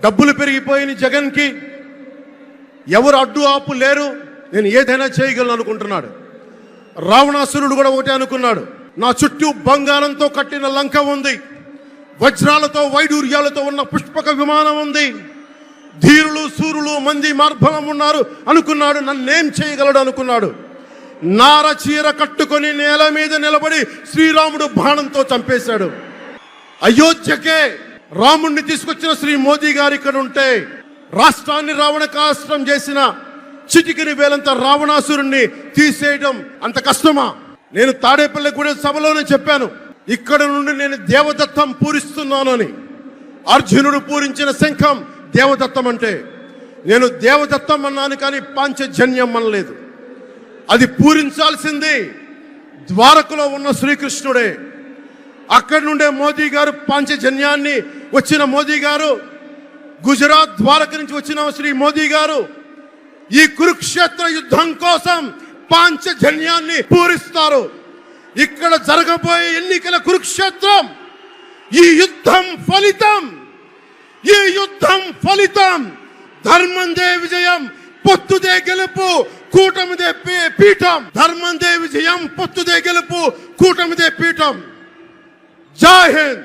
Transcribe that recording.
డబ్బులు పెరిగిపోయిన జగన్కి ఎవరు అడ్డు ఆపు లేరు, నేను ఏదైనా చేయగలను అనుకుంటున్నాడు. రావణాసురుడు కూడా ఒకటే అనుకున్నాడు, నా చుట్టూ బంగారంతో కట్టిన లంక ఉంది, వజ్రాలతో వైడూర్యాలతో ఉన్న పుష్పక విమానం ఉంది, ధీరులు సూరులు మంది మార్బలం ఉన్నారు అనుకున్నాడు. నన్నేం చేయగలడు అనుకున్నాడు. నార చీర కట్టుకొని నేల మీద నిలబడి శ్రీరాముడు బాణంతో చంపేశాడు. అయోధ్యకే రాముణ్ణి తీసుకొచ్చిన శ్రీ మోదీ గారు ఇక్కడ ఉంటే రాష్ట్రాన్ని రావణకాస్త్రం చేసిన చిటికిని వేలంత రావణాసురుణ్ణి తీసేయడం అంత కష్టమా? నేను తాడేపల్లిగూడెం సభలోనే చెప్పాను, ఇక్కడ నుండి నేను దేవదత్తం పూరిస్తున్నాను అని. అర్జునుడు పూరించిన శంఖం దేవదత్తం అంటే నేను దేవదత్తం అన్నాను, కానీ పాంచజన్యం అనలేదు. అది పూరించాల్సింది ద్వారకలో ఉన్న శ్రీకృష్ణుడే. అక్కడి నుండే మోదీ గారు పాంచజన్యాన్ని వచ్చిన మోదీ గారు, గుజరాత్ ద్వారక నుంచి వచ్చిన శ్రీ మోదీ గారు ఈ కురుక్షేత్ర యుద్ధం కోసం పాంచజన్యాన్ని పూరిస్తారు. ఇక్కడ జరగబోయే ఎన్నికల కురుక్షేత్రం, ఈ యుద్ధం ఫలితం ధర్మందే విజయం, పొత్తుదే గెలుపు, కూటమిదే పీఠం. ధర్మందే విజయం, పొత్తుదే గెలుపు, కూటమిదే పీఠం. జై హింద్.